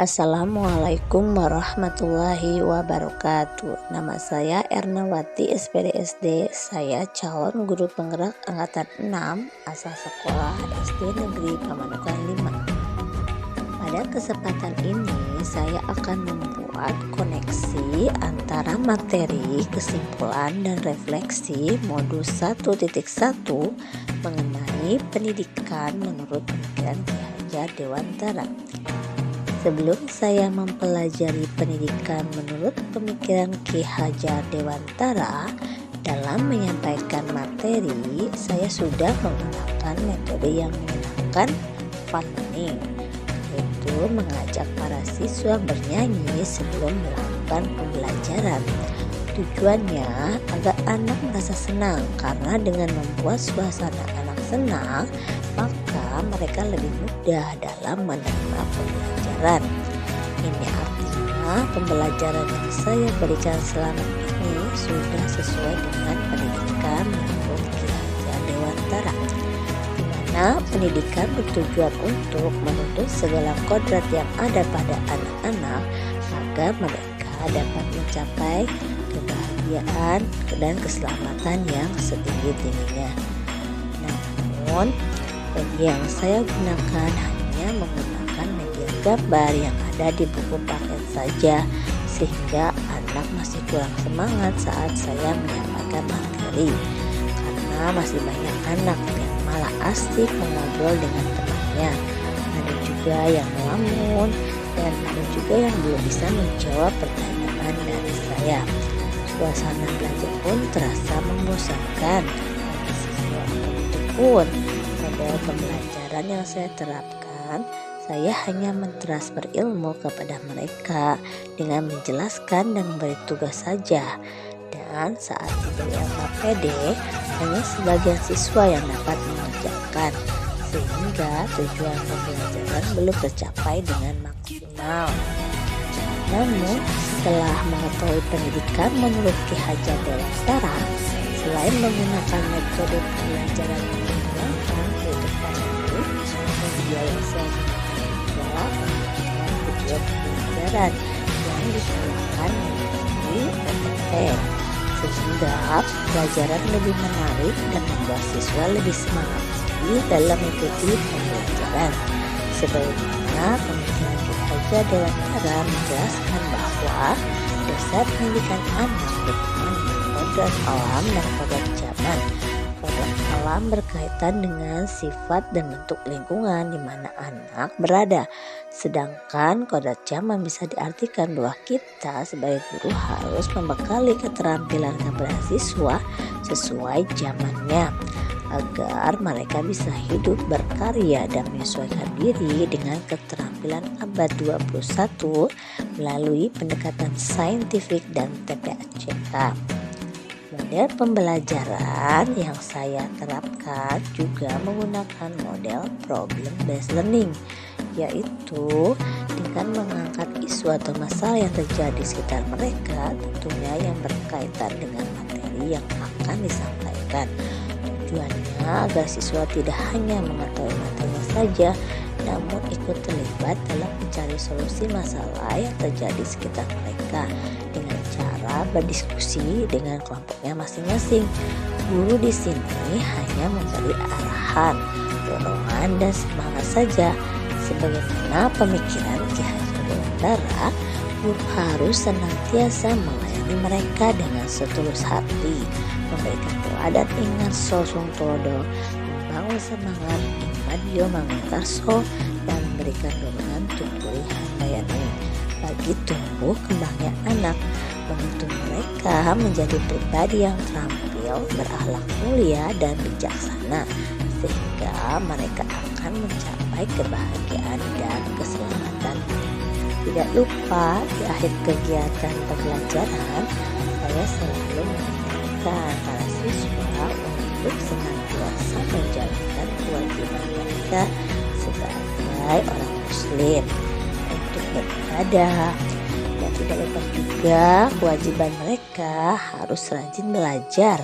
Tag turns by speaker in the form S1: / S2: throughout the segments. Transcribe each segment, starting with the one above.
S1: Assalamualaikum warahmatullahi wabarakatuh. Nama saya Ernawati SPD SD. Saya calon guru penggerak angkatan 6 asal sekolah SD Negeri Pamanukan 5. Pada kesempatan ini saya akan membuat koneksi antara materi, kesimpulan, dan refleksi modul 1.1 mengenai pendidikan menurut pemikiran Ki Hajar Dewantara. Sebelum saya mempelajari pendidikan menurut pemikiran Ki Hajar Dewantara, dalam menyampaikan materi, saya sudah menggunakan metode yang menyenangkan fun learning, yaitu mengajak para siswa bernyanyi sebelum melakukan pembelajaran. Tujuannya agar anak merasa senang, karena dengan membuat suasana anak senang, maka mereka lebih mudah dalam menerima pembelajaran. Ini artinya pembelajaran yang saya berikan selama ini sudah sesuai dengan pendidikan menurut Ki Hajar Dewantara, di mana pendidikan bertujuan untuk menuntut segala kodrat yang ada pada anak-anak agar mereka dapat mencapai kebahagiaan dan keselamatan yang setinggi-tingginya. Namun yang saya gunakan hanya menggunakan media gambar yang ada di buku paket saja, sehingga anak masih kurang semangat saat saya menyampaikan materi, karena masih banyak anak yang malah asik mengobrol dengan temannya. Ada juga yang melamun, dan ada juga yang belum bisa menjawab pertanyaan dari saya. Suasana belajar pun terasa membosankan bagi siswa. Begitupun model pembelajaran yang saya terapkan, saya hanya mentransfer ilmu kepada mereka dengan menjelaskan dan memberi tugas saja. Dan saat diberi LKPD, hanya sebagian siswa yang dapat mengerjakan, sehingga tujuan pembelajaran belum tercapai dengan maksimal. Namun, setelah mengetahui pendidikan menurut Ki Hajar Dewantara, selain menggunakan metode pembelajaran yang menyenangkan, yaitu positif, media yang saya gunakan adalah dengan tujuan pembelajaran yang ditawarkan melalui PPT, sehingga pelajaran lebih menarik dan membuat siswa lebih semangat lagi dalam mengikuti pembelajaran. Sebagaimana pemikiran Ki Hajar Dewantara menjelaskan bahwa dasar pendidikan anak berteman dengan kodrat alam dan kodrat zaman. Kodrat alam berkaitan dengan sifat dan bentuk lingkungan di mana anak berada, sedangkan kodrat zaman bisa diartikan bahwa kita sebagai guru harus membekali keterampilan kepada siswa sesuai zamannya, agar mereka bisa hidup berkarya dan menyesuaikan diri dengan keterampilan abad 21 melalui pendekatan saintifik dan TPACK. Model pembelajaran yang saya terapkan juga menggunakan model problem based learning, yaitu dengan mengangkat isu atau masalah yang terjadi di sekitar mereka, tentunya yang berkaitan dengan materi yang akan disampaikan. Tujuannya agar siswa tidak hanya mengetahui materinya saja, namun ikut terlibat dalam mencari solusi masalah yang terjadi di sekitar mereka dengan cara berdiskusi dengan kelompoknya masing-masing. Guru di sini hanya memberi arahan, dorongan, dan semangat saja. Sebagaimana pemikiran Ki Hajar Dewantara, guru harus senantiasa melayani mereka dengan setulus hati, memberikan teladan ingat sosong todo, membangun semangat Madio Mangunkarso, dan memberikan dorongan tuturi handayani bagi tumbuh kembangnya anak, menuntun mereka menjadi pribadi yang terampil, berakhlak mulia dan bijaksana, sehingga mereka akan mencapai kebahagiaan dan keselamatan. Tidak lupa di akhir kegiatan pembelajaran, saya selalu mengingatkan para siswa untuk senantiasa menjalankan kewajiban mereka sebagai orang muslim untuk beribadah, dan tidak lupa juga kewajiban mereka harus rajin belajar,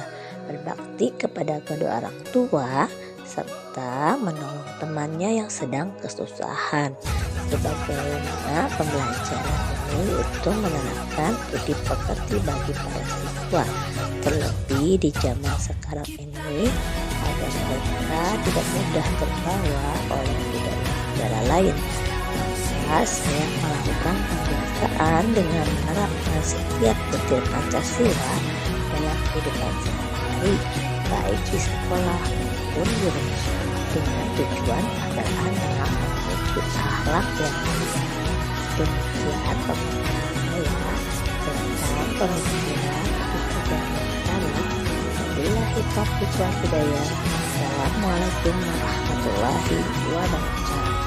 S1: berbakti kepada kedua orang tua, serta menolong temannya yang sedang kesusahan. Sebagaimana pembelajaran ini itu menerapkan budi pekerti bagi para siswa, terlebih di zaman sekarang ini agar mereka tidak mudah terbawa oleh budaya negara lain. Maka saya melakukan pembiasaan dengan menerapkan setiap detil Pancasila dalam kehidupan sehari-hari, baik di sekolah maupun di rumah, dengan tujuan agar anak memiliki akhlak yang mulia. Demikian pemaparan saya tentang pemikiran Ki Hajar Dewantara. Wabillahi taufiq wal hidayah. Assalamualaikum warahmatullahi wabarakatuh.